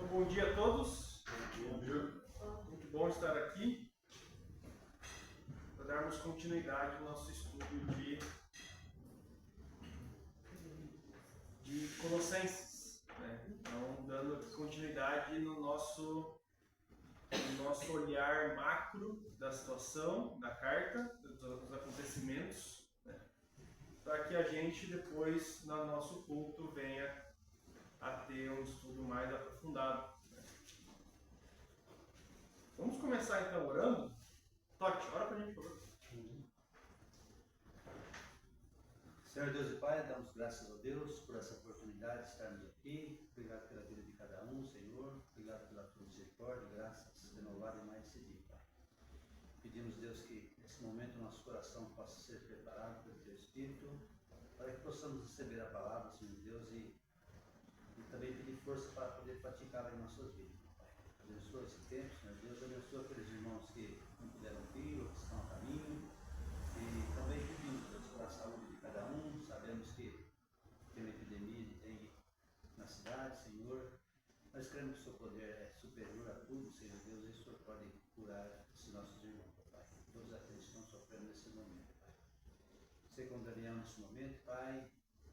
Então, bom dia a todos. Bom dia. Muito bom estar aqui para darmos continuidade ao nosso estudo de Colossenses, né? Então, dando continuidade no nosso olhar macro da situação, da carta, dos acontecimentos, né? Para que a gente depois, no nosso culto, venha a ter um estudo mais aprofundado. Vamos começar então orando. Toque, ora pra gente, por favor. Senhor Deus e Pai, damos graças a Deus por essa oportunidade de estarmos aqui. Obrigado pela vida de cada um, Senhor. Obrigado pela tua misericórdia, graças renovadas em mais esse dia, Pai. Pedimos, Deus, que nesse momento o nosso coração possa ser preparado pelo teu Espírito, para que possamos receber a palavra, Senhor Deus, e também pedir força para poder praticá-la em nossas vidas, Pai. Abençoa esse tempo, Senhor Deus, abençoa aqueles irmãos que não puderam vir ou que estão a caminho, e também pedimos, Deus, pela saúde de cada um. Sabemos que tem uma epidemia de dengue na cidade, Senhor. Nós cremos que o seu poder é superior a tudo, Senhor Deus, e o Senhor pode curar esses nossos irmãos, Pai. Todos aqueles que estão sofrendo nesse momento, Pai. Sei com Daniel nesse momento, Pai,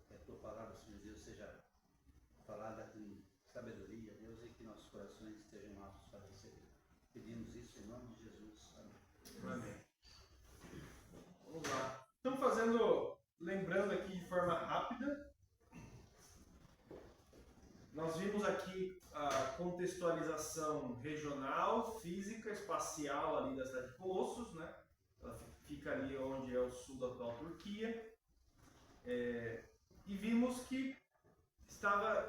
que a tua palavra, Senhor Deus, seja falada com sabedoria, Deus, e que nossos corações estejam aptos para receber. Pedimos isso em nome de Jesus. Amém. Amém. Vamos lá. Estamos lembrando aqui de forma rápida. Nós vimos aqui a contextualização regional, física, espacial ali da cidade de Colossos, né? Ela fica ali onde é o sul da atual Turquia. E vimos que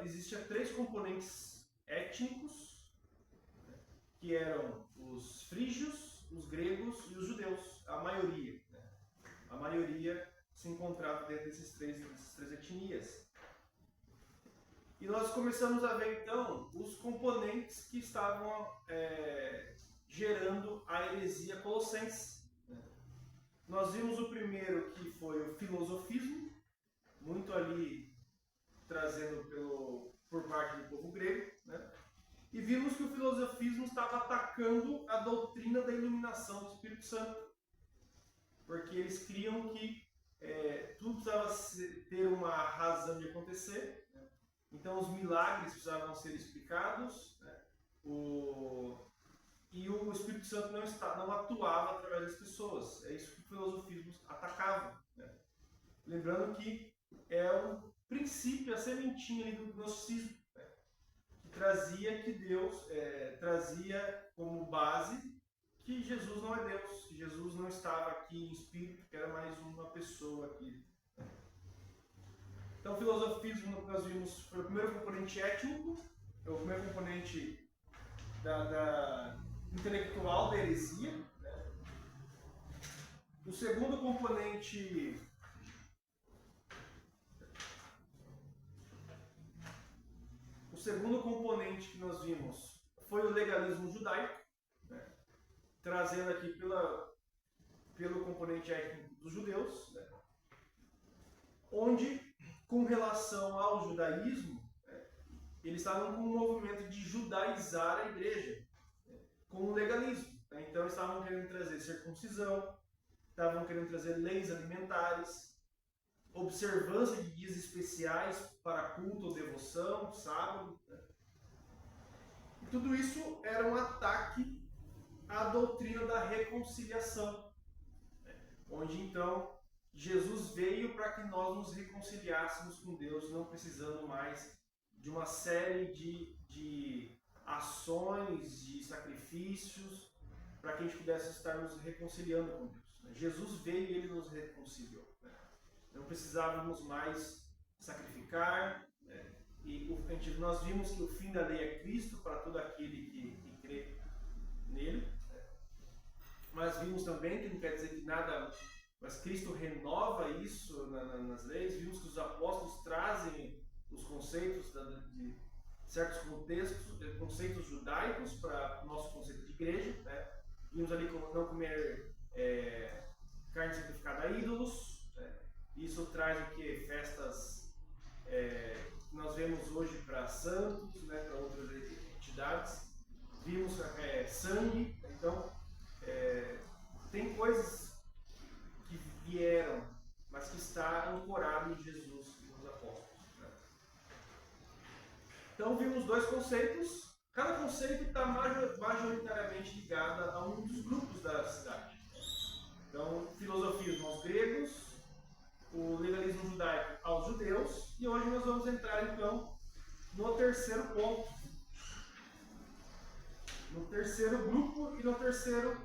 existiam três componentes étnicos, né, que eram os frígios, os gregos e os judeus, a maioria. Né? A maioria se encontrava dentro dessas três etnias. E nós começamos a ver então os componentes que estavam gerando a heresia colossense. Né? Nós vimos o primeiro, que foi o filosofismo, muito ali trazendo por parte do povo grego, né? E vimos que o filosofismo estava atacando a doutrina da iluminação do Espírito Santo, porque eles criam que tudo precisava ter uma razão de acontecer, né? Então os milagres precisavam ser explicados, né? E o Espírito Santo não atuava através das pessoas. É isso que o filosofismo atacava, né? Lembrando que é o princípio, a sementinha ali do gnosticismo, né? Que trazia que Deus trazia como base que Jesus não é Deus, que Jesus não estava aqui em espírito, que era mais uma pessoa aqui. Então o filosofismo que nós vimos foi o primeiro componente étnico, é o primeiro componente da intelectual da heresia, né? O segundo componente que nós vimos foi o legalismo judaico, né? Trazendo aqui pelo componente étnico dos judeus, né? Onde, com relação ao judaísmo, né, eles estavam com um movimento de judaizar a igreja, né, com o legalismo. Né? Então, eles estavam querendo trazer circuncisão, estavam querendo trazer leis alimentares, observância de dias especiais para culto ou devoção, sábado. Né? E tudo isso era um ataque à doutrina da reconciliação, né? Onde então Jesus veio para que nós nos reconciliássemos com Deus, não precisando mais de uma série de ações, de sacrifícios, para que a gente pudesse estar nos reconciliando com Deus. Jesus veio e Ele nos reconciliou. Não precisávamos mais sacrificar, né? E nós vimos que o fim da lei é Cristo para todo aquele que crê nele. Mas vimos também que não quer dizer que nada, mas Cristo renova isso nas leis. Vimos que os apóstolos trazem os conceitos de certos conceitos judaicos para o nosso conceito de igreja, né? Vimos ali como não comer carne sacrificada a ídolos, né? Isso traz o que? Festas que nós vemos hoje para santos, né? Para outras entidades entidades, vimos sangue, então tem coisas que vieram, mas que está ancorado em Jesus e nos apóstolos. Né? Então vimos dois conceitos, cada conceito está majoritariamente ligado a um dos grupos da cidade. Então, filosofismo aos gregos, o legalismo judaico aos judeus, e hoje nós vamos entrar então no terceiro ponto, no terceiro grupo e no terceiro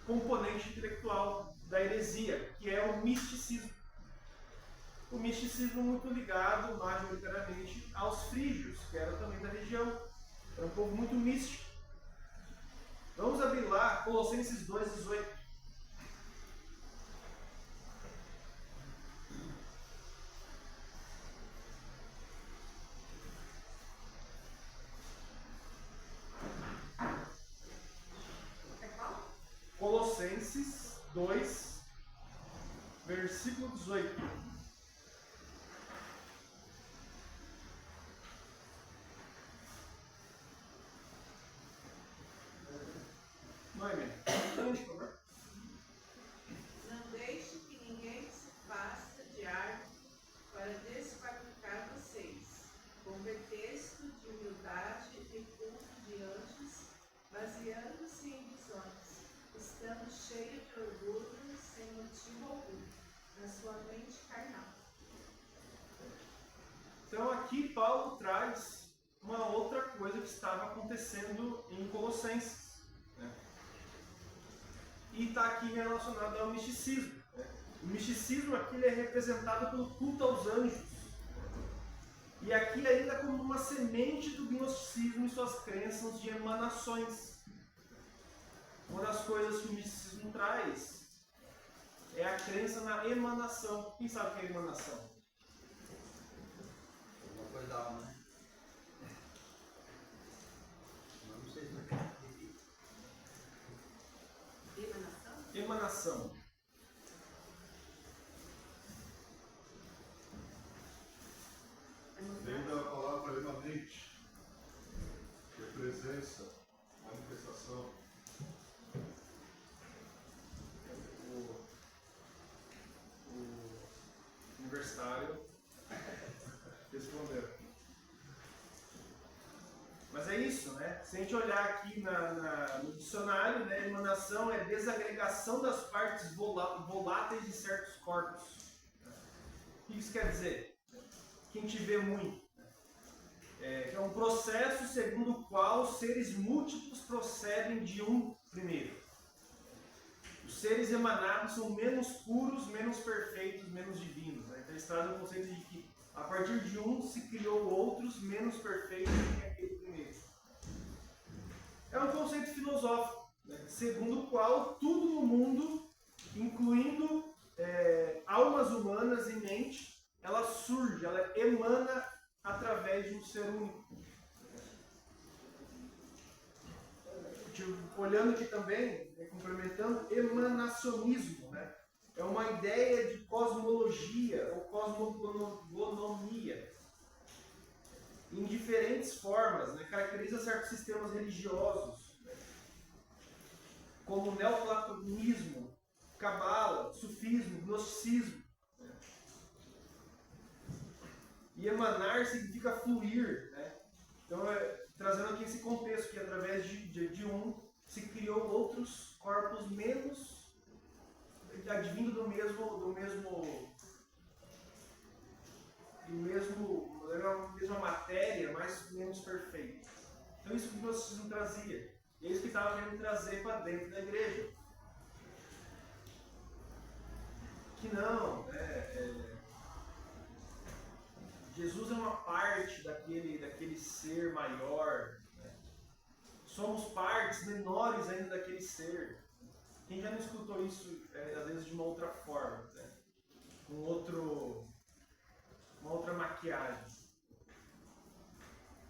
componente intelectual da heresia, que é o misticismo. O misticismo muito ligado majoritariamente aos frígios, que eram também da região. Era um povo muito místico. Vamos abrir lá Colossenses 2,18. Colossenses 2, versículo 18. Noemi, por favor. Não deixe que ninguém se faça de árvore para desqualificar vocês, com pretexto de humildade e culto de anjos, baseando-se em visões, estando cheio de orgulho sem motivo algum, na sua mente carnal. Então aqui Paulo traz uma outra coisa que estava acontecendo em Colossenses. Né? E está aqui relacionado ao misticismo. Né? O misticismo aqui ele é representado pelo culto aos anjos. E aqui ainda como uma semente do gnosticismo e suas crenças de emanações. Uma das coisas que o misticismo traz é a crença na emanação. Quem sabe o que é emanação? Alguma coisa da alma, né? Mas não sei explicar. Emanação? Emanação. Vem da palavra emanente, que é presença, manifestação. O universitário respondeu. Mas é isso, né? Se a gente olhar aqui no dicionário, né, emanação é desagregação das partes voláteis de certos corpos. O que isso quer dizer? Que a gente vê muito. É um processo segundo o qual seres múltiplos procedem de um primeiro. Os seres emanados são menos puros, menos perfeitos, menos divinos. Né? Então eles trazem o conceito de que a partir de um se criou outros menos perfeitos do que aquele primeiro. É um conceito filosófico, né? Segundo o qual tudo no mundo, incluindo almas humanas e mente, ela surge, ela emana através de um ser único. Olhando aqui também, complementando, emanacionismo, né? É uma ideia de cosmologia ou cosmogonomia em diferentes formas, né? Caracteriza certos sistemas religiosos, né? Como o neoplatonismo, cabala, sufismo, gnosticismo. Né? E emanar significa fluir, né? Então, trazendo aqui esse contexto que através de um se criou outros corpos menos advindo da mesma matéria, mas menos perfeita. Então isso que o gnosticismo trazia. E é isso que estava querendo trazer para dentro da igreja. Que não, Jesus é uma parte daquele ser maior. Né? Somos partes menores ainda daquele ser. Quem já não escutou isso, às vezes, de uma outra forma, né? Com uma outra maquiagem.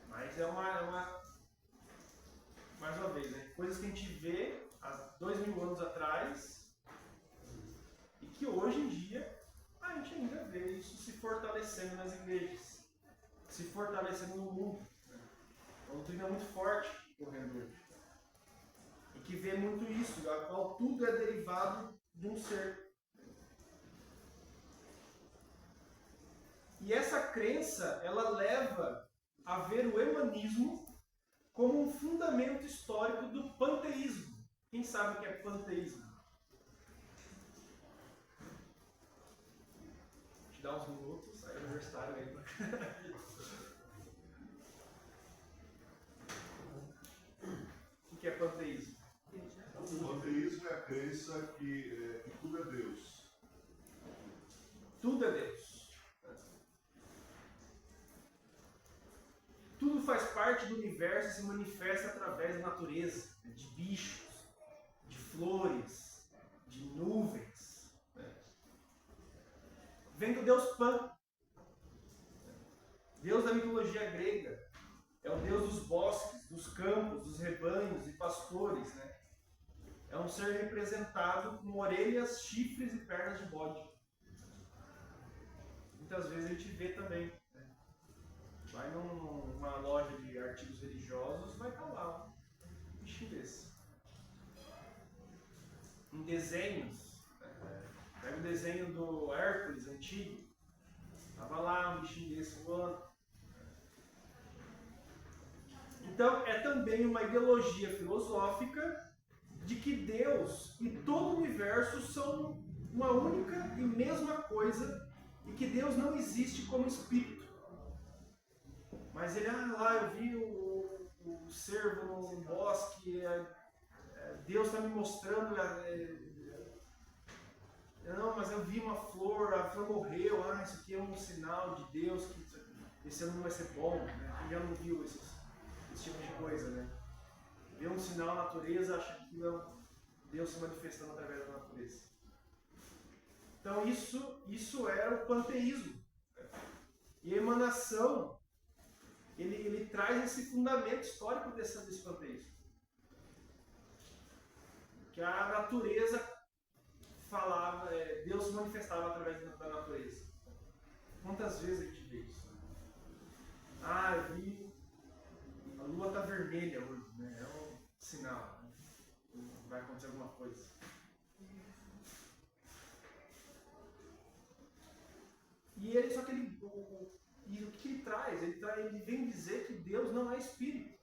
Mas mais uma vez, né? Coisas que a gente vê há 2000 anos atrás e que hoje em dia a gente ainda vê isso se fortalecendo nas igrejas. se fortalecendo no mundo. É uma doutrina muito forte correndo hoje. E que vê muito isso, a qual tudo é derivado de um ser. E essa crença, ela leva a ver o emanismo como um fundamento histórico do panteísmo. Quem sabe o que é panteísmo? Vou te dar uns minutos, aí é aniversário aí. O que é panteísmo? O panteísmo é a crença que tudo é Deus. Tudo é Deus. Tudo faz parte do universo e se manifesta através da natureza, de bichos, de flores, de nuvens. Vem do Deus Pan. Deus da mitologia grega. É o Deus dos bosques, dos campos, dos rebanhos e pastores. É um ser representado com orelhas, chifres e pernas de bode. Muitas vezes a gente vê também. Vai numa loja de artigos religiosos, vai estar lá um bichinho desse. Em desenhos, pega o desenho do Hércules antigo, estava lá um bichinho desse voando. Então é também uma ideologia filosófica de que Deus e todo o universo são uma única e mesma coisa e que Deus não existe como espírito. Mas ele, lá eu vi o cervo no bosque, Deus está me mostrando, não, mas eu vi uma flor, a flor morreu, isso aqui é um sinal de Deus, que esse ano não vai ser bom, Quem já não viu esse tipo de coisa, Vê um sinal na natureza, acha que não, Deus se manifestando através da natureza. Então isso era o panteísmo. E a emanação, ele traz esse fundamento histórico desse panteísmo. Que a natureza falava, Deus se manifestava através da natureza. Quantas vezes a gente vê isso? Eu vi, a lua está vermelha hoje, É um sinal, vai acontecer alguma coisa. E só que e o que ele traz? Ele vem dizer que Deus não é espírito.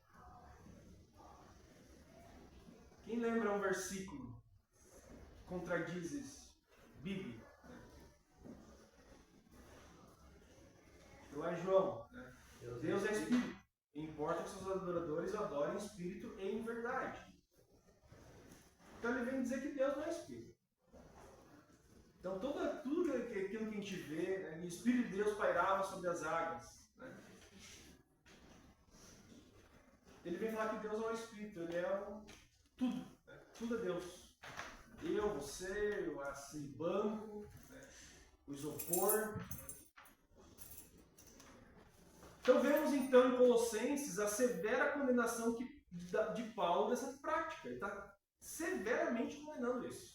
Quem lembra um versículo que contradiz isso? Bíblia. Lá em João, Deus é espírito. Importa que seus adoradores adorem espírito e em verdade. Então ele vem dizer que Deus não é espírito. Então tudo aquilo que a gente vê, o Espírito de Deus pairava sobre as águas. Ele vem falar que Deus não é espírito, ele é tudo. Tudo é Deus. Eu, você, esse banco, o isopor. Então vemos então em Colossenses a severa condenação de Paulo dessa prática. Ele está severamente condenando isso.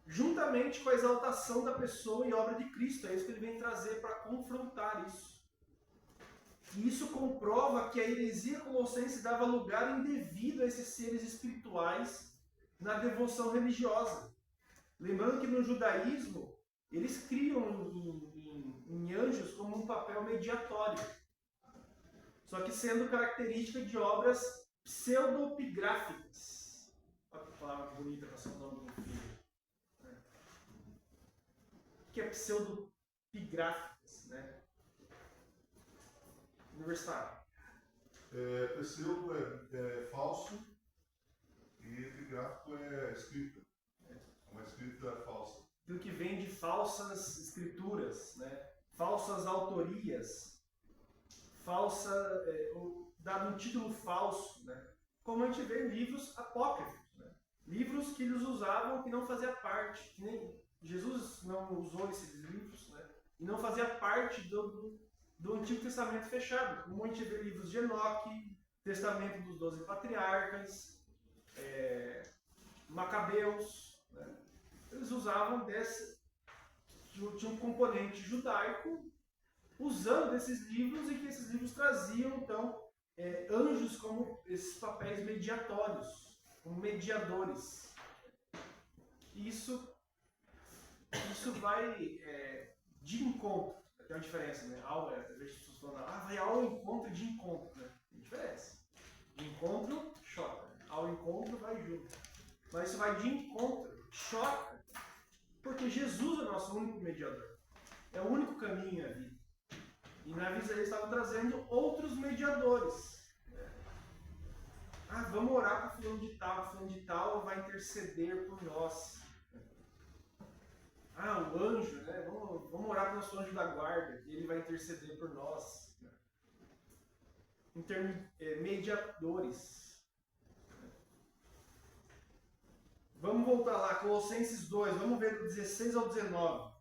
Juntamente com a exaltação da pessoa e obra de Cristo. É isso que ele vem trazer para confrontar isso. E isso comprova que a heresia colossense dava lugar indevido a esses seres espirituais na devoção religiosa. Lembrando que no judaísmo, eles criam em anjos como um papel mediatório. Só que sendo característica de obras pseudopigráficas. Olha que palavra bonita para ser o nome do filho. O que é pseudopigráficas, Universitário. Pseudo é falso e epigráfico é escrita. Uma escrita falsa. Aquilo que vem de falsas escrituras, falsas autorias, dado um título falso, como a gente vê em livros apócrifos, livros que eles usavam que não fazia parte, que nem Jesus não usou esses livros, e não fazia parte do Antigo Testamento fechado, como a gente vê livros de Enoque, Testamento dos 12 Patriarcas, Macabeus, eles usavam tinha um componente judaico usando desses livros e que esses livros traziam, então, anjos como esses papéis mediatórios, como mediadores. Isso vai de encontro. Tem uma diferença, né? Às vezes as pessoas falam, vai ao encontro de encontro, né? Tem diferença. De encontro, choca. Ao encontro, vai junto. Mas isso vai de encontro, choca, porque Jesus é o nosso único mediador. É o único caminho à vida. E na visão eles estavam trazendo outros mediadores. Vamos orar para fulano de tal vai interceder por nós. O anjo, né? Vamos orar para o nosso anjo da guarda, ele vai interceder por nós. Mediadores. Vamos voltar lá, Colossenses 2, vamos ver do 16 ao 19.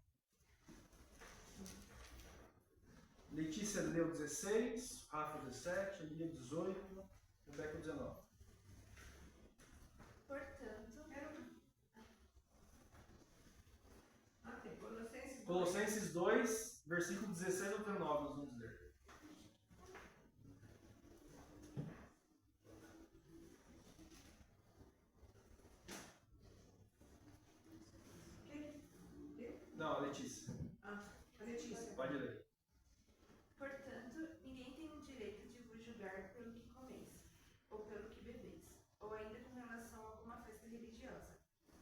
Letícia leu 16, Rafa 17, Elia 18, Rebeca 19. Portanto, Colossenses 2, versículo 16 ao 19, nós vamos ler. Não, a Letícia. Letícia. Pode ler. Portanto, ninguém tem o direito de vos julgar pelo que comeis, ou pelo que bebeis, ou ainda com relação a alguma festa religiosa,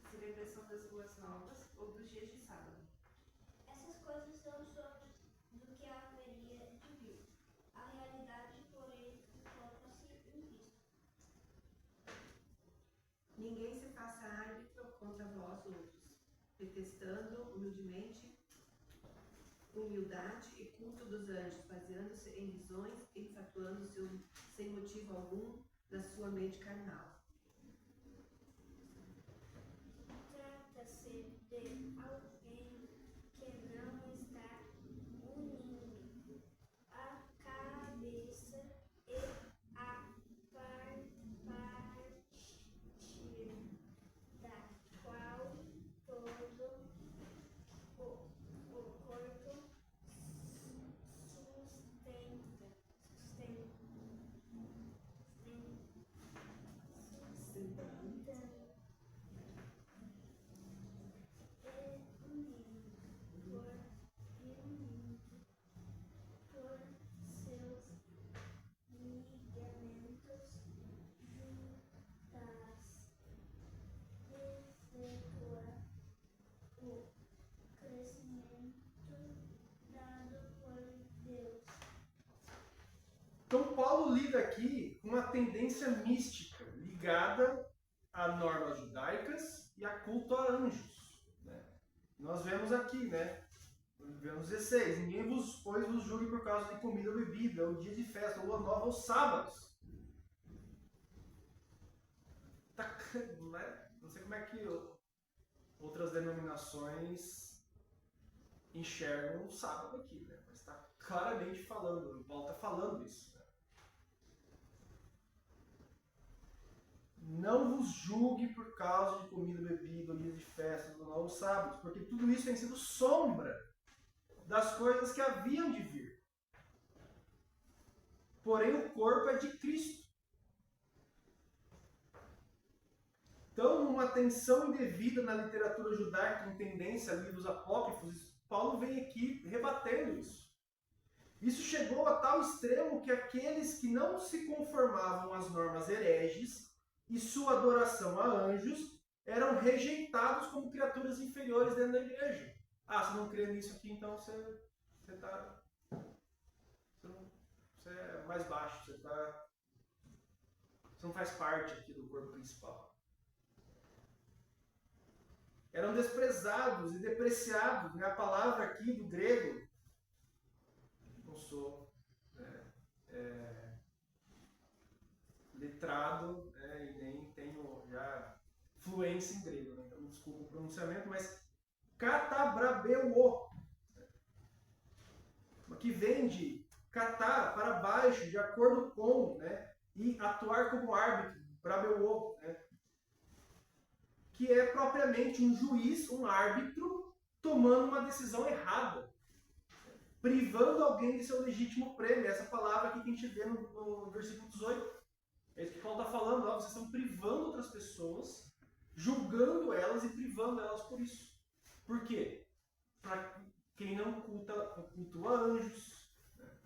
celebração das boas novas ou dos dias de sábado. Essas coisas são sonhos do que haveria de vir. A realidade, porém, encontra-se em Cristo. Ninguém se faça árbitro contra vós outros, detestando humildemente humildade e culto dos anjos, baseando-se em visões e infatuando-se sem motivo algum da sua mente carnal. Trata-se de alguém que não está unindo a cabeça e a parte da qual todo o corpo por seus ligamentos juntas, efetua o crescimento dado por Deus. Então, Paulo lida aqui com uma tendência mística ligada a normas judaicas e a culto a anjos. Né? Nós vemos aqui, né? Vemos 16. Ninguém vos julgue por causa de comida ou bebida, ou dia de festa, ou lua nova, ou sábados. Não sei como é que outras denominações enxergam o sábado aqui, né? Mas está claramente falando, Paulo está falando isso. Né? Não vos julgue por causa de comida, bebida, ou dia de festa, ou sábados, porque tudo isso tem sido sombra das coisas que haviam de vir. Porém, o corpo é de Cristo. Então, uma atenção indevida na literatura judaica com tendência a livros apócrifos, Paulo vem aqui rebatendo isso. Isso chegou a tal extremo que aqueles que não se conformavam às normas hereges e sua adoração a anjos eram rejeitados como criaturas inferiores dentro da igreja. Você não crê nisso aqui, então você é mais baixo, você não faz parte aqui do corpo principal. Eram desprezados e depreciados, né? A palavra aqui do grego, não sou letrado, e nem tenho já fluência em grego, né? Então desculpa o pronunciamento, mas katabrabeuo, que vem de catar para baixo, de acordo com, né? E atuar como árbitro, brabeuo, né? Que é propriamente um juiz, um árbitro, tomando uma decisão errada. privando alguém de seu legítimo prêmio. Essa palavra aqui que a gente vê no versículo 18. É isso que Paulo está falando, ó, vocês estão privando outras pessoas, julgando elas e privando elas por isso. Por quê? Para quem não cultua anjos, né?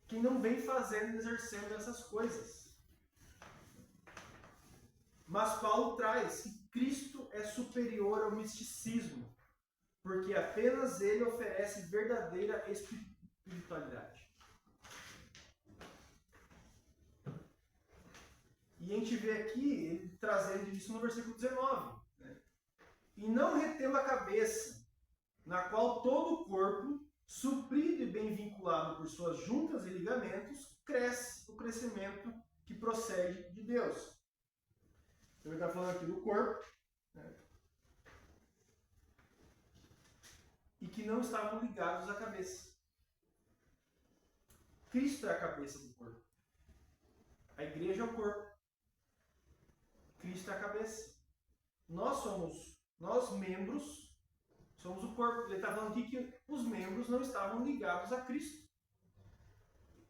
Quem não vem fazendo e exercendo essas coisas. Mas Paulo traz que Cristo é superior ao misticismo, porque apenas ele oferece verdadeira espiritualidade. E a gente vê aqui ele trazendo isso no versículo 19. Né? E não retendo a cabeça, na qual todo o corpo, suprido e bem vinculado por suas juntas e ligamentos, cresce o crescimento que procede de Deus. Então ele está falando aqui do corpo, né? E que não estavam ligados à cabeça. Cristo é a cabeça do corpo. A igreja é o corpo. Cristo é a cabeça. Nós membros, somos o corpo. Ele está falando aqui que os membros não estavam ligados a Cristo.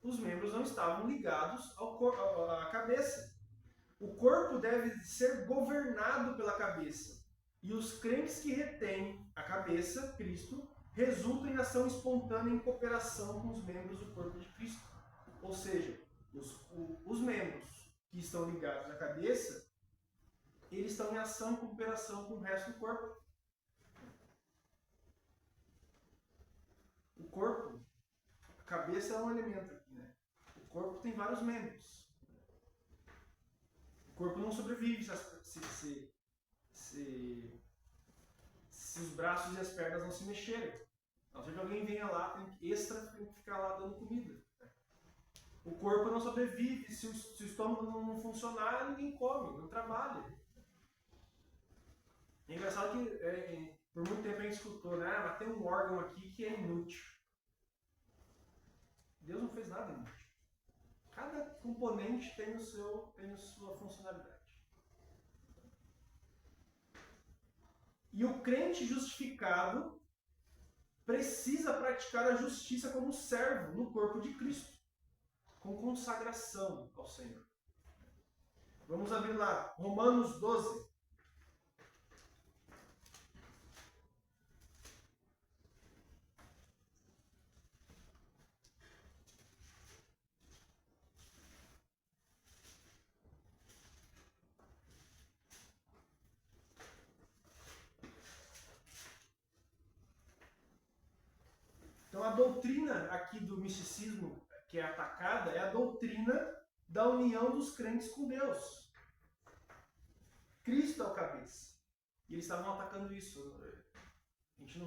Os membros não estavam ligados à cabeça. O corpo deve ser governado pela cabeça. E os crentes que retêm a cabeça, Cristo, resultam em ação espontânea em cooperação com os membros do corpo de Cristo. Ou seja, os membros que estão ligados à cabeça, eles estão em ação e cooperação com o resto do corpo. O corpo, a cabeça é um elemento aqui, né? O corpo tem vários membros. O corpo não sobrevive se os braços e as pernas não se mexerem. A não ser que alguém venha lá, tem que ficar lá dando comida. O corpo não sobrevive, se o estômago não funcionar, ninguém come, não trabalha. É engraçado que por muito tempo a gente escutou, né? Mas tem um órgão aqui que é inútil. Deus não fez nada inútil. Cada componente tem a sua funcionalidade. E o crente justificado precisa praticar a justiça como servo no corpo de Cristo, com consagração ao Senhor. Vamos abrir lá, Romanos 12. Então a doutrina aqui do misticismo que é atacada é a doutrina da união dos crentes com Deus. Cristo é o cabeça. E eles estavam atacando isso. A gente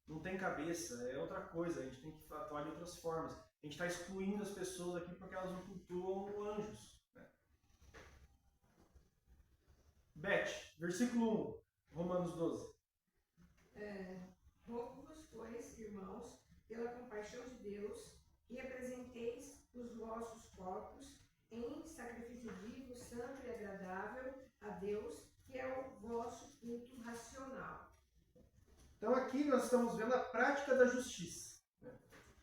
não tem cabeça, é outra coisa, a gente tem que atuar de outras formas. A gente está excluindo as pessoas aqui porque elas não cultuam anjos. Né? Beth, versículo 1, Romanos 12. Rogo-vos, pois, irmãos, pela compaixão de Deus, que apresenteis os vossos corpos em sacrifício vivo, santo e agradável a Deus, que é o vosso culto racional. Então aqui nós estamos vendo a prática da justiça. Né?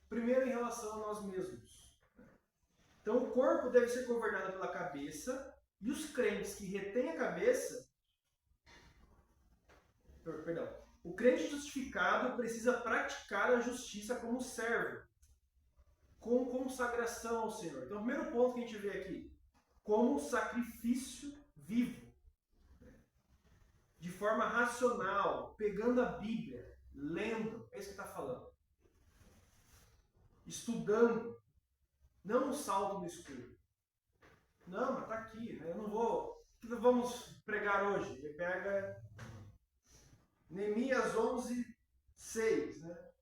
Primeiro em relação a nós mesmos. Né? Então o corpo deve ser governado pela cabeça e os crentes que retêm a cabeça... Perdão. O crente justificado precisa praticar a justiça como servo, com consagração ao Senhor. Então, o primeiro ponto que a gente vê aqui, como sacrifício vivo, de forma racional, pegando a Bíblia, lendo, é isso que está falando, estudando, não um salto no escuro. Não, mas está aqui, né? Eu não vou... O que vamos pregar hoje? Ele pega... Neemias 11, 6, né?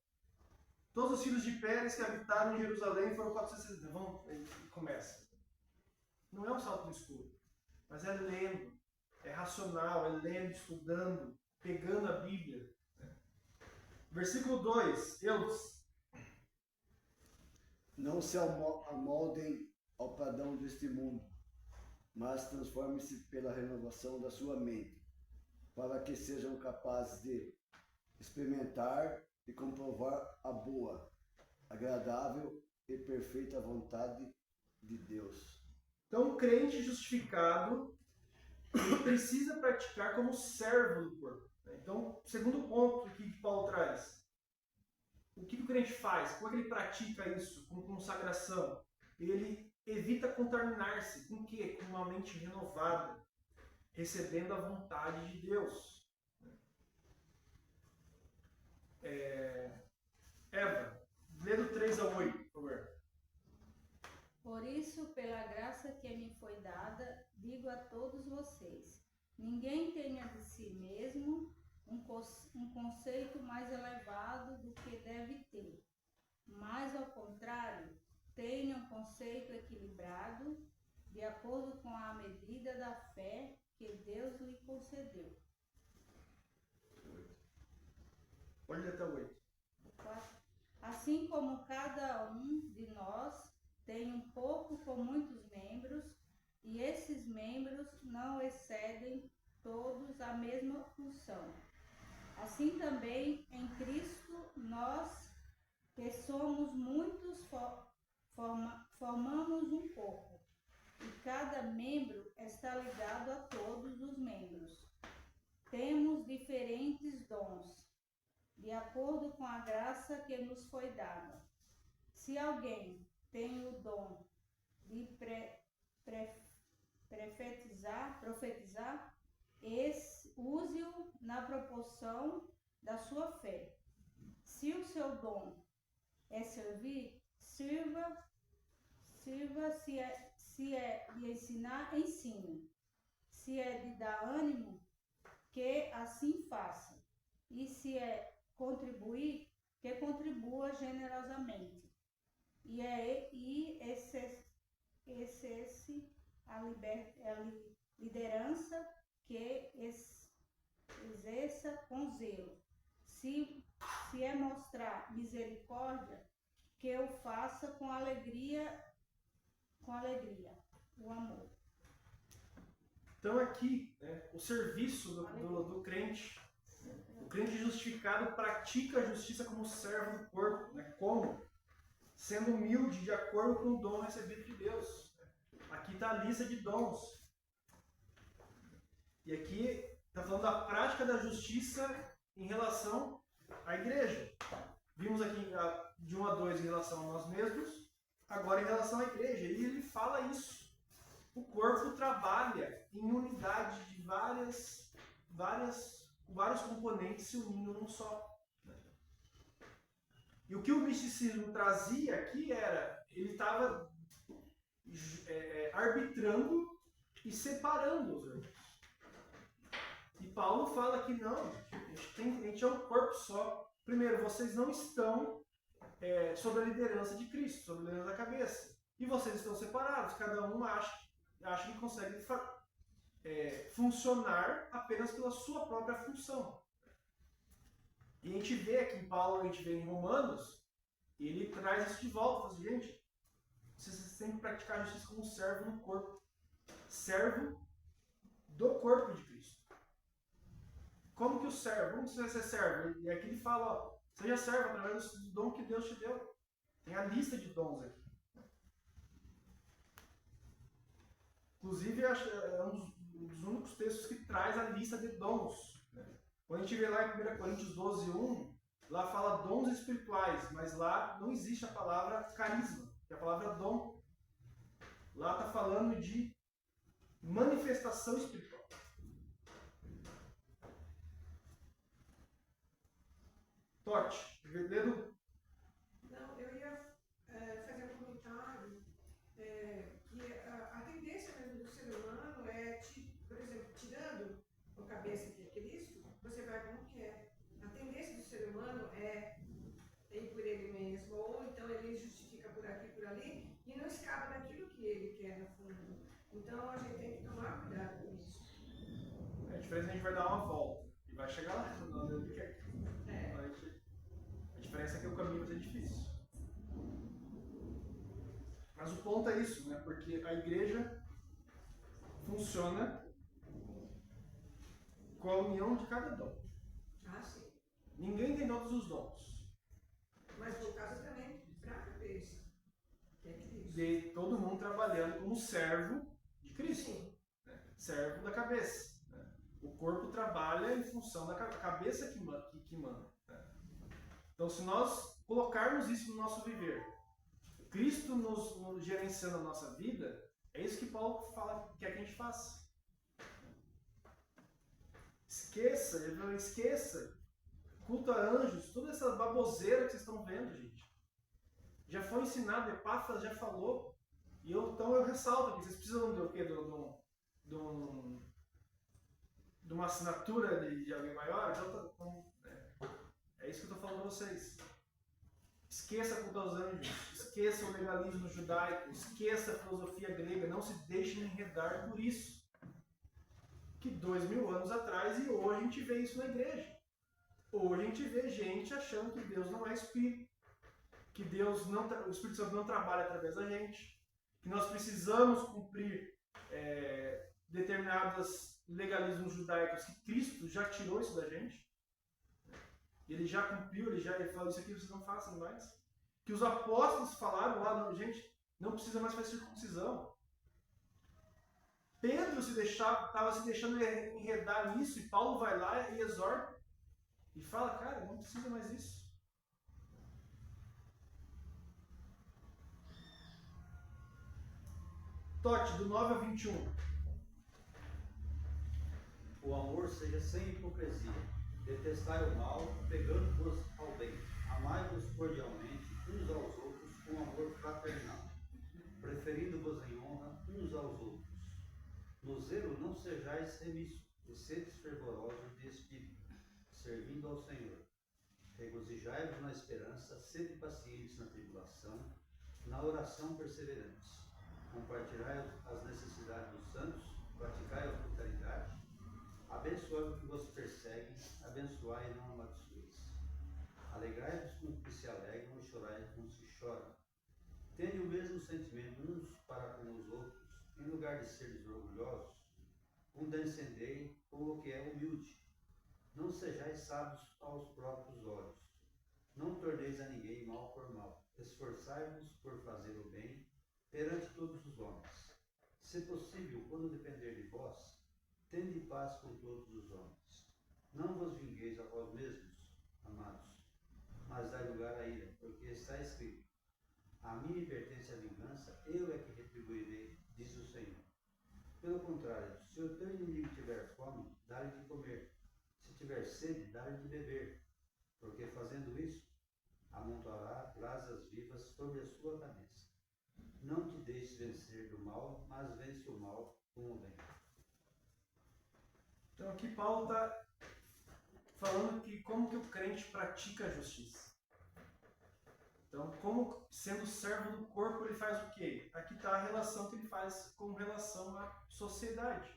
Todos os filhos de Pérez que habitaram em Jerusalém foram 460. Vamos, ele começa. Não é um salto no escuro, mas é lendo, é racional, é lendo, estudando, pegando a Bíblia. Né? Versículo 2, Eudes. Não se amoldem ao padrão deste mundo, mas transformem-se pela renovação da sua mente, para que sejam capazes de experimentar e comprovar a boa, agradável e perfeita vontade de Deus. Então, o crente justificado, ele precisa praticar como servo do corpo. Então, segundo ponto que Paulo traz. O que o crente faz? Como é que ele pratica isso? Com consagração. Ele evita contaminar-se. Com o quê? Com uma mente renovada. Recebendo a vontade de Deus. Eva, lê do 3 ao 8, por favor. Por isso, pela graça que me foi dada, digo a todos vocês: ninguém tenha de si mesmo um conceito mais elevado do que deve ter. Mas, ao contrário, tenha um conceito equilibrado, de acordo com a medida da fé que Deus lhe concedeu. Pode ler até o 8. Assim como cada um de nós tem um corpo com muitos membros, e esses membros não excedem todos a mesma função. Assim também em Cristo nós, que somos muitos, formamos um corpo, e cada membro está ligado a todos os membros. Temos diferentes dons, de acordo com a graça que nos foi dada. Se alguém tem o dom de profetizar, use-o na proporção da sua fé. Se o seu dom é servir, sirva, se é de ensinar, ensine. Se é de dar ânimo, que assim faça. E se é contribuir, que contribua generosamente. E exerce a liderança, que exerça com zelo. Se é mostrar misericórdia, que o faça com alegria, o amor. Então aqui, o serviço do crente. O crente justificado pratica a justiça como servo do corpo. Como? Sendo humilde de acordo com o dom recebido de Deus. Aqui está a lista de dons. E aqui está falando da prática da justiça em relação à igreja. Vimos aqui de 1 a 2 em relação a nós mesmos, agora em relação à igreja. E ele fala isso. O corpo trabalha em unidade de vários componentes se unindo num só. E o que o misticismo trazia aqui era, ele estava arbitrando e separando os irmãos. E Paulo fala que não, a gente é um corpo só. Primeiro, vocês não estão sob a liderança de Cristo, sob a liderança da cabeça. E vocês estão separados, cada um acha que consegue funcionar apenas pela sua própria função. E a gente vê aqui em Paulo, a gente vê em Romanos, ele traz isso de volta. Fala assim, gente, vocês têm que praticar a justiça como servo no corpo. Servo do corpo de Cristo. Como que o servo? Como você vai ser servo? E aqui ele fala, seja servo através do dom que Deus te deu. Tem a lista de dons aqui. Inclusive, é um dos únicos textos que traz a lista de dons. Quando a gente vê lá em 1 Coríntios 12, 1, lá fala dons espirituais, mas lá não existe a palavra carisma, que é a palavra dom. Lá está falando de manifestação espiritual. Totti, lendo. Não, eu ia fazer um comentário que a tendência mesmo do ser humano é, por exemplo, tirando a cabeça que é Cristo, você vai como que é. A tendência do ser humano é ir por ele mesmo, ou então ele justifica por aqui e por ali, e não escapa daquilo que ele quer no fundo. Então a gente tem que tomar cuidado com isso. A diferença é que a gente vai dar uma volta e vai chegar lá, não é o que quer. A diferença é que o caminho vai ser difícil. Mas o ponto é isso, né? Porque a igreja funciona com a união de cada dom. Ah, sim. Ninguém tem todos os dons. Mas voltado também para todo mundo trabalhando como servo de Cristo, né? Servo da cabeça. Né? O corpo trabalha em função da cabeça que manda. Né? Então, se nós colocarmos isso no nosso viver, Cristo nos gerenciando a nossa vida, é isso que Paulo fala que quer que a gente faça. Esqueça culto a anjos, toda essa baboseira que vocês estão vendo, gente. Já foi ensinado, Epáfras já falou. Então eu ressalto aqui, vocês precisam do quê? De uma assinatura de alguém maior? É isso que eu estou falando para vocês. Esqueça culto aos anjos, esqueça o legalismo judaico, esqueça a filosofia grega, não se deixem enredar por isso. Que 2000 anos atrás e hoje a gente vê isso na igreja. Hoje a gente vê gente achando que Deus não é Espírito, que o Espírito Santo não trabalha através da gente, que nós precisamos cumprir determinados legalismos judaicos, que Cristo já tirou isso da gente. Ele já cumpriu, ele falou, isso aqui vocês não façam mais. Que os apóstolos falaram lá, não, gente, não precisa mais fazer circuncisão. Pedro estava se deixando enredar nisso, e Paulo vai lá e exorta, e fala, cara, não precisa mais disso. Tote, do 9 ao 21. O amor seja sem hipocrisia. Detestai o mal, pegando-vos ao bem. Amai-vos cordialmente uns aos outros com amor fraternal, preferindo-vos em honra uns aos outros. No zelo não sejais remissos, e sedes fervorosos de espírito, servindo ao Senhor. Regozijai-vos na esperança, sede pacientes na tribulação, na oração perseverantes. Compartilhai as necessidades dos santos, praticai a hospitalidade, abençoai o que vos perseguem, abençoai e não amaldiçoeis. Alegrai-vos com os que se alegram e chorai com os que choram. Tende o mesmo sentimento uns para com os outros, em lugar de seres orgulhosos, condescendei com o que é humilde. Não sejais sábios aos próprios olhos. Não torneis a ninguém mal por mal. Esforçai-vos por fazer o bem perante todos os homens. Se possível, quando depender de vós, tende paz com todos os homens. Não vos vingueis a vós mesmos, amados, mas dai lugar à ira, porque está escrito: a mim me pertence a vingança, eu é que retribuirei, diz o Senhor. Pelo contrário, se o teu inimigo tiver fome, dá-lhe de comer. Se tiver sede, dá-lhe de beber. Porque fazendo isso, amontoará brasas vivas sobre a sua cabeça. Não te deixes vencer do mal, mas vence o mal com o bem. Então aqui Paulo está falando que como que o crente pratica a justiça. Então, como sendo servo do corpo, ele faz o quê? Aqui está a relação que ele faz com relação à sociedade.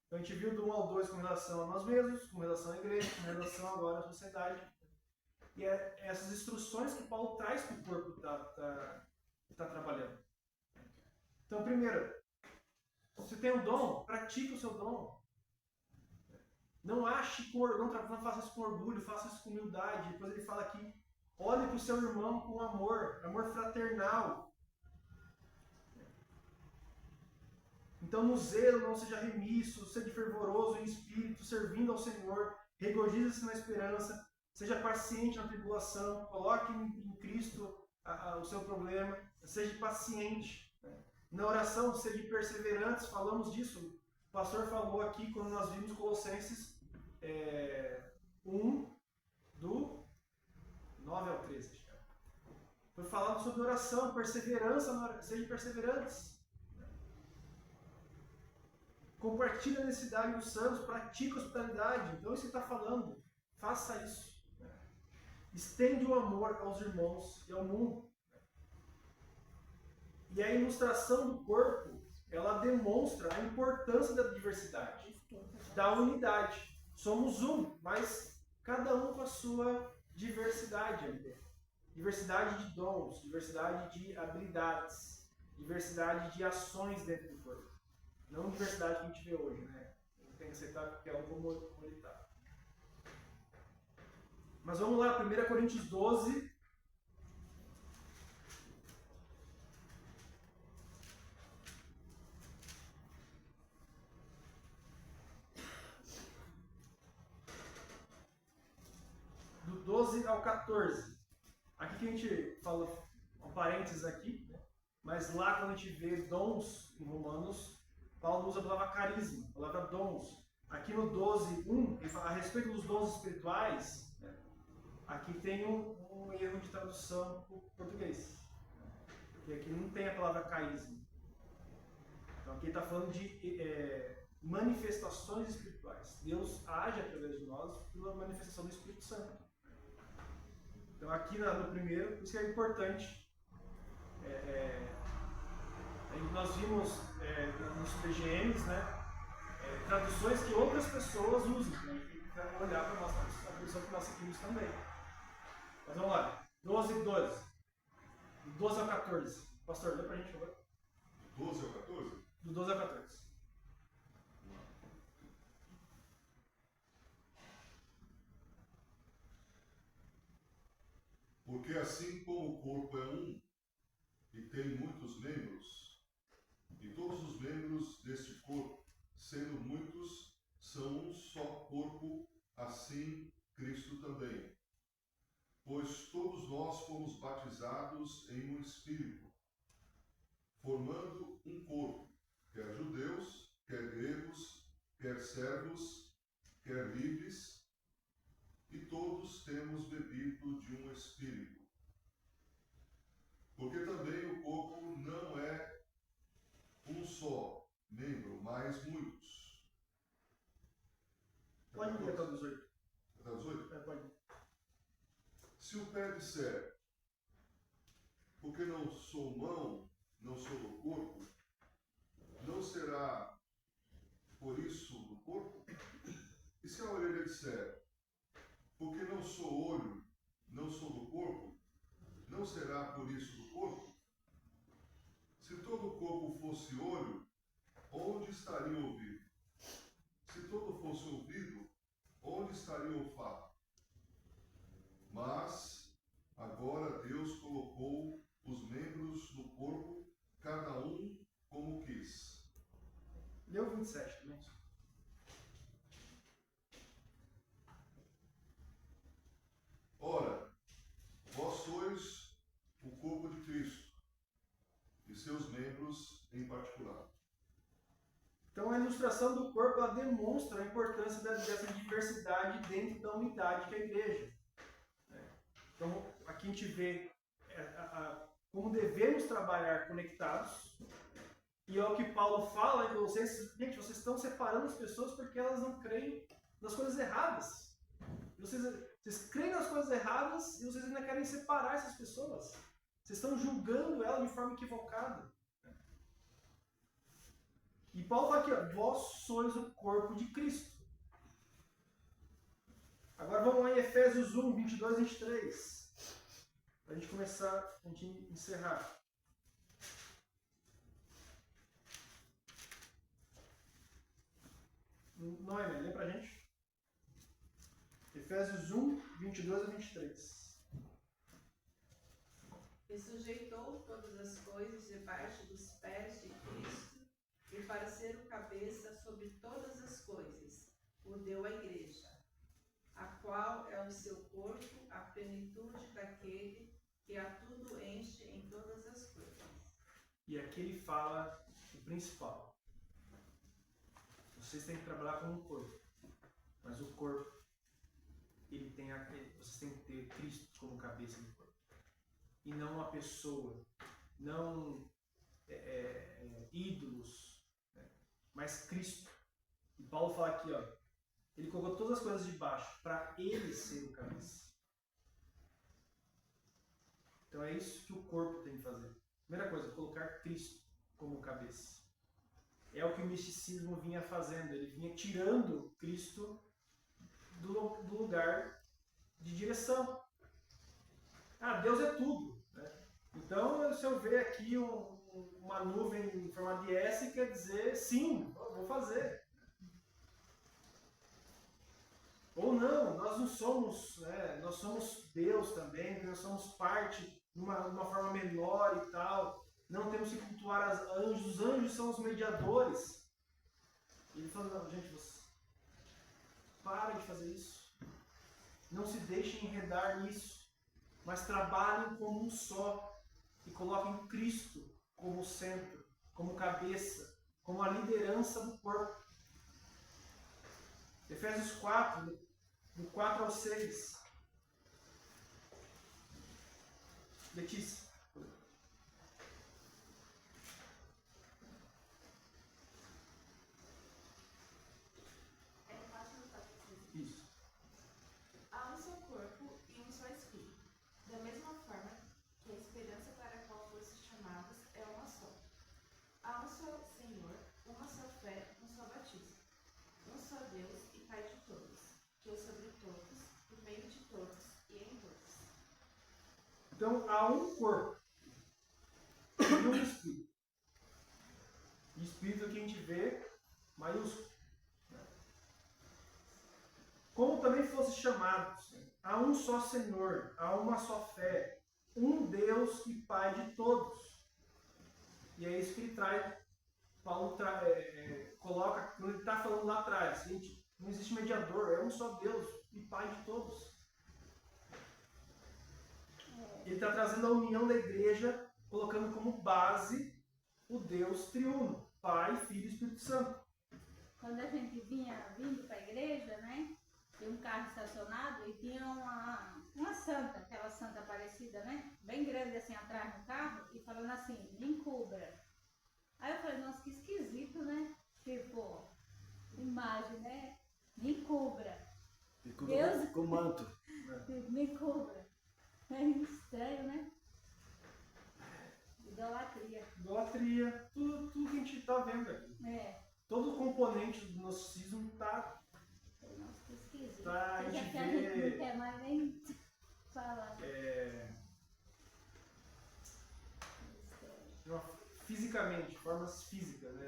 Então, a gente viu do 1 ao 2 com relação a nós mesmos, com relação à igreja, com relação agora à sociedade. E é essas instruções que Paulo traz que o corpo está trabalhando. Então, primeiro, você tem um dom, pratique o seu dom. Não não faça isso com orgulho, faça isso com humildade. Depois ele fala aqui, olhe para o seu irmão com amor fraternal. Então, no zelo, não seja remisso, seja fervoroso em espírito, servindo ao Senhor, regozije-se na esperança, seja paciente na tribulação, coloque em Cristo o seu problema, seja paciente. Na oração, seja perseverantes, falamos disso. O pastor falou aqui quando nós vimos Colossenses 1, do 9 ao 13. Foi falado sobre oração, perseverança, seja perseverantes. Compartilhe a necessidade dos santos, pratique a hospitalidade. Então isso que está falando, faça isso. Estende o amor aos irmãos e ao mundo. E a ilustração do corpo, ela demonstra a importância da diversidade, da unidade. Somos um, mas cada um com a sua diversidade. Diversidade de dons, diversidade de habilidades, diversidade de ações dentro do corpo. Não diversidade que a gente vê hoje, né? Tem que aceitar qualquer um como ele está. Mas vamos lá, 1 Coríntios 12. o 14. Aqui que a gente fala, um parênteses aqui, né? Mas lá quando a gente vê dons em Romanos, Paulo usa a palavra carisma, a palavra dons. Aqui no 12:1, ele fala a respeito dos dons espirituais, né? Aqui tem um erro de tradução para o português. Porque aqui não tem a palavra carisma. Então aqui ele está falando de manifestações espirituais. Deus age através de nós pela manifestação do Espírito Santo. Então aqui no primeiro, isso é importante. Nós vimos nos PGMs, né, traduções que outras pessoas usam, né, para olhar para a tradução que nós seguimos também. Mas vamos lá, 12:12. Do 12 ao 14. Pastor, lê para a gente, por favor. 12 ao 14? Do 12 ao 14. Porque assim como o corpo é um e tem muitos membros, e todos os membros deste corpo, sendo muitos, são um só corpo, assim Cristo também. Pois todos nós fomos batizados em um Espírito, formando um corpo, quer judeus, quer gregos, quer servos, quer livres, e todos temos bebido de um Espírito. Porque também o corpo não é um só membro, mas muitos. Pode ler até o 18. Até o 18? Pode. Se o pé disser, porque não sou mão, não sou do corpo, não será por isso do corpo? E se a orelha disser, porque não sou olho, não sou do corpo, não será por isso do corpo? Se todo o corpo fosse olho, onde estaria o ouvido? Se todo fosse ouvido, onde estaria o olfato? Mas agora Deus colocou os membros do corpo, cada um como quis. Lê o 27 também. Ora, vós sois o corpo de Cristo, e seus membros em particular. Então a ilustração do corpo ela demonstra a importância dessa diversidade dentro da unidade que é a igreja. Então aqui a gente vê como devemos trabalhar conectados, e é o que Paulo fala em Colossenses. Gente, vocês estão separando as pessoas porque elas não creem nas coisas erradas. Vocês creem nas coisas erradas e vocês ainda querem separar essas pessoas. Vocês estão julgando elas de forma equivocada. E Paulo fala aqui, ó, vós sois o corpo de Cristo. Agora vamos lá em Efésios 1, 22 e 23. Para a gente começar, a gente encerrar. Noemi, lê pra gente. Efésios 1, 22 a 23. E sujeitou todas as coisas debaixo dos pés de Cristo, e para ser o cabeça sobre todas as coisas, o deu à igreja, a qual é o seu corpo, a plenitude daquele que a tudo enche em todas as coisas. E aqui ele fala o principal. Vocês têm que trabalhar como um corpo. Mas o corpo, vocês têm que ter Cristo como cabeça do corpo. E não uma pessoa, não ídolos, né? Mas Cristo. E Paulo fala aqui, ó, ele colocou todas as coisas de baixo para ele ser o cabeça. Então é isso que o corpo tem que fazer. Primeira coisa, colocar Cristo como cabeça. É o que o misticismo vinha fazendo. Ele vinha tirando Cristo do lugar de direção. Deus é tudo, né? Então, se eu ver aqui uma nuvem em forma de S, quer dizer sim, vou fazer. Ou não, nós não somos, né? Nós somos Deus também, nós somos parte de uma forma menor e tal. Não temos que cultuar os anjos são os mediadores. E ele fala, não, gente, para de fazer isso. Não se deixem enredar nisso, mas trabalhem como um só e coloquem Cristo como centro, como cabeça, como a liderança do corpo. Efésios 4, do 4 ao 6. Letícia. É 4 no 4, 6. Isso. Há um só corpo e um só espírito. Da mesma forma que a esperança para a qual fostes chamados é uma só. Há um só Senhor, uma só fé, um só batismo. Um só Deus e Pai de todos, que é sobre todos, por meio de todos e em todos. Então, há um corpo e um espírito. E espírito que a gente vê maiúsculo. Como também fosse chamados, há um só Senhor, há uma só fé, um Deus e Pai de todos. E é isso que ele traz, Paulo coloca, quando ele está falando lá atrás, gente, não existe mediador, é um só Deus e Pai de todos. Ele está trazendo a união da igreja, colocando como base o Deus triuno, Pai, Filho e Espírito Santo. Quando a gente vindo para a igreja, né? Tinha um carro estacionado e tinha uma santa, aquela santa aparecida, né? Bem grande assim atrás do carro e falando assim, me encubra. Aí eu falei, nossa, que esquisito, né? Tipo, imagem, né? Me cubra. Deus com manto. me cubra. É estranho, né? Idolatria. Idolatria, tudo que a gente está vendo aqui. É. Todo o componente do gnosticismo está. Nossa, que esquisito. Tá, a Seja gente que a gente vê- não quer mais nem falar. Fisicamente, formas físicas, né?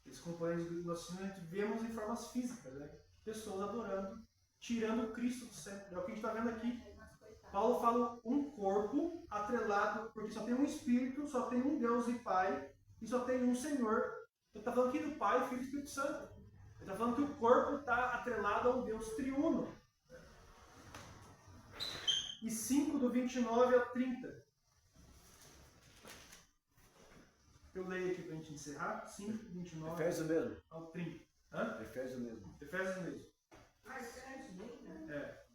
É. Esses componentes do gnosticismo a gente vemos em formas físicas, né? Pessoas adorando, tirando o Cristo do centro. É o que a gente está vendo aqui. Mas, coitado. Paulo fala um corpo atrelado, porque só tem um Espírito, só tem um Deus e Pai, e só tem um Senhor. Ele está falando aqui do Pai, Filho e Espírito Santo. Ele está falando que o corpo está atrelado a um Deus triuno. E 5 do 29 ao 30. Eu leio aqui para a gente encerrar. 5 do 29 Efésio mesmo. ao 30. Hã? Efésio mesmo. Efésios mesmo. Ah, Efésios, né? É.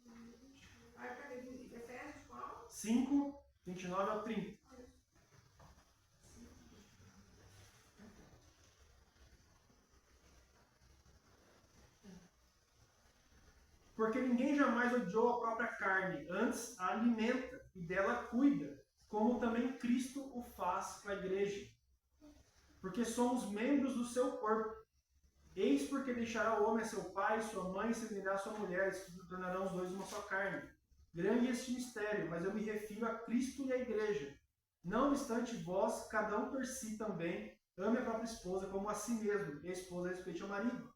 Ah, peraí, Efésios qual? 5, 29 ao 30. Porque ninguém jamais odiou a própria carne, antes a alimenta e dela cuida, como também Cristo o faz com a igreja. Porque somos membros do seu corpo. Eis porque deixará o homem a seu pai, sua mãe, e se unirá a sua mulher, e se tornarão os dois uma só carne. Grande é este mistério, mas eu me refiro a Cristo e à igreja. Não obstante vós, cada um por si também, ame a própria esposa como a si mesmo, e a esposa respeite ao marido.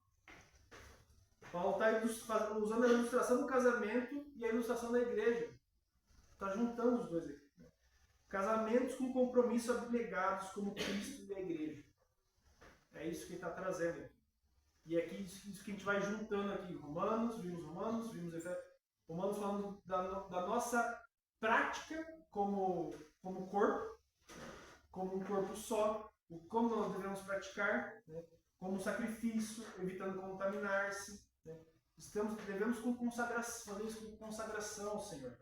Paulo está usando a ilustração do casamento e a ilustração da igreja. Está juntando os dois aqui. Casamentos com compromisso abnegados como Cristo e a igreja. É isso que ele está trazendo aqui. E é isso que a gente vai juntando aqui. Romanos, vimos Efésios. Romanos falando da nossa prática como corpo, como um corpo só, como nós devemos praticar, né? Como sacrifício, evitando contaminar-se. Né? Devemos fazer isso com consagração ao Senhor.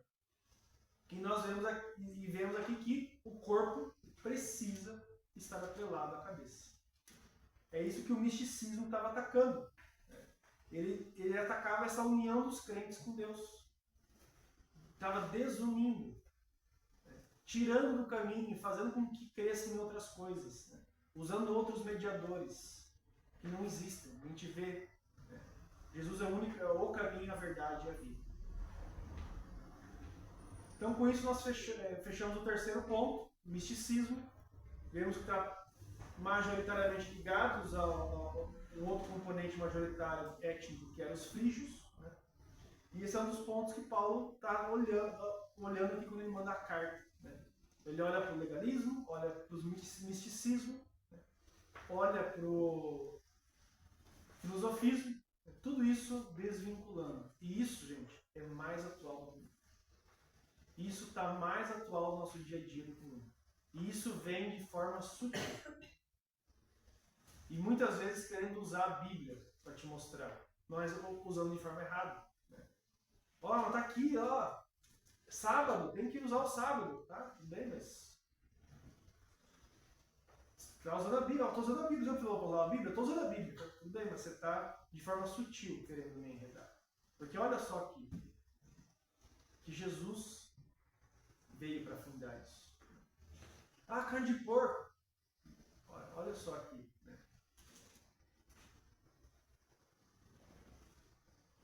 E nós vemos aqui que o corpo precisa estar atrelado à cabeça. É isso que o misticismo estava atacando. Ele atacava essa união dos crentes com Deus. Estava desunindo, tirando do caminho, fazendo com que cresçam em outras coisas, usando outros mediadores que não existem. A gente vê, Jesus é o caminho, a verdade e a vida. Então, com isso, nós fechamos o terceiro ponto, misticismo. Vemos que está majoritariamente ligados ao um outro componente majoritário étnico, que eram os frígios. Né? E esse é um dos pontos que Paulo está olhando aqui quando ele manda a carta. Né? Ele olha para o legalismo, olha para o misticismo, né? Olha para o filosofismo, tudo isso desvinculando. E isso, gente, é mais atual do que nunca. Isso está mais atual no nosso dia a dia do que nunca. E isso vem de forma sutil. E muitas vezes querendo usar a Bíblia para te mostrar, mas usando de forma errada. Né? Ó, mas tá aqui, ó. Sábado, tem que usar o sábado, tá? Tudo bem, mas... Tá usando a Bíblia, ó, tô usando a Bíblia. Já falou usar a Bíblia? Tô usando a Bíblia. Tá? Tudo bem, mas você tá de forma sutil querendo me enredar. Porque olha só aqui, que Jesus veio para fundar isso. Ah, carne de porco. Olha só aqui. Né?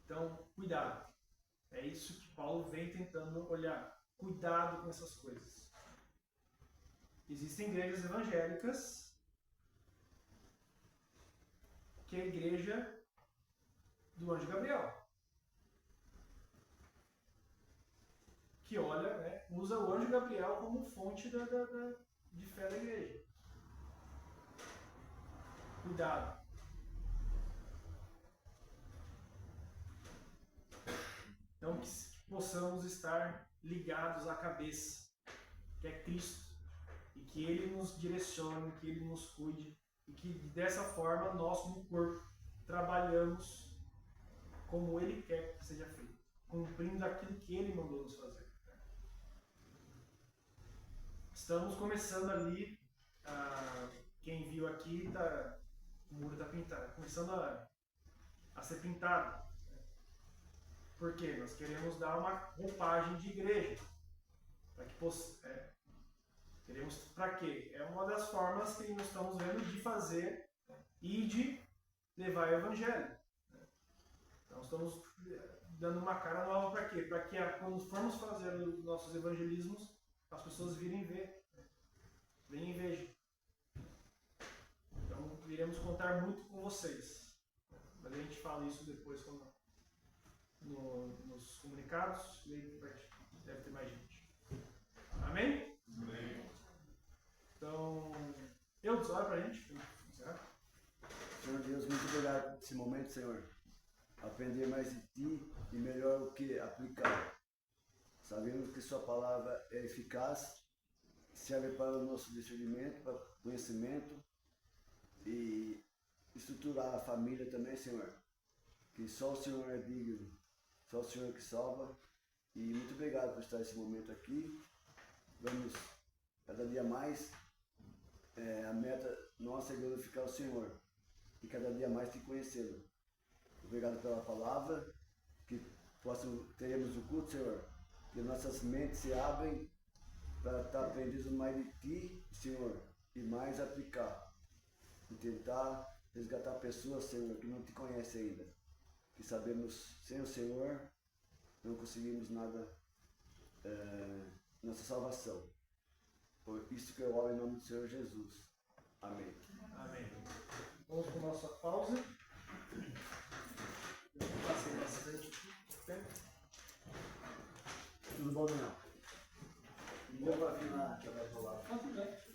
Então, cuidado. É isso que Paulo vem tentando olhar. Cuidado com essas coisas. Existem igrejas evangélicas que é a igreja do anjo Gabriel. Que olha, né, usa o anjo Gabriel como fonte de fé da igreja. Cuidado. Então, que possamos estar ligados à cabeça, que é Cristo, e que Ele nos direcione, que Ele nos cuide, e que dessa forma nós, como corpo, trabalhamos como Ele quer que seja feito, cumprindo aquilo que Ele mandou nos fazer. Estamos começando ali, quem viu aqui, o muro está pintado, começando a ser pintado. Por quê? Nós queremos dar uma roupagem de igreja. Queremos para quê? É uma das formas que nós estamos vendo de fazer e de levar o evangelho. Então estamos dando uma cara nova para quê? Para que quando formos fazer os nossos evangelismos, as pessoas virem ver. Venham e vejam. Então iremos contar muito com vocês. Mas a gente fala isso depois nos comunicados, e aí deve ter mais gente. Amém? Amém. Então, eu olha pra gente. Senhor Deus, muito obrigado por esse momento, Senhor. Aprender mais de Ti e melhor o que aplicar. Sabemos que Sua palavra é eficaz, serve para o nosso discernimento, para conhecimento e estruturar a família também, Senhor. Que só o Senhor é digno, só o Senhor que salva. E muito obrigado por estar nesse momento aqui. Vamos cada dia mais. A meta nossa é glorificar o Senhor e cada dia mais te conhecê-lo. Obrigado pela palavra, que teremos o culto, Senhor, que nossas mentes se abrem para estar aprendendo mais de Ti, Senhor, e mais aplicar. E tentar resgatar pessoas, Senhor, que não te conhecem ainda. Que sabemos, sem o Senhor, não conseguimos nada, nossa salvação. Por isso que eu oro em nome do Senhor Jesus. Amém. Amém. Vamos com a nossa pausa. Eu passei bastante tempo. Tudo bom, Daniel? Deu para afinar que vai rolar. Tudo bem.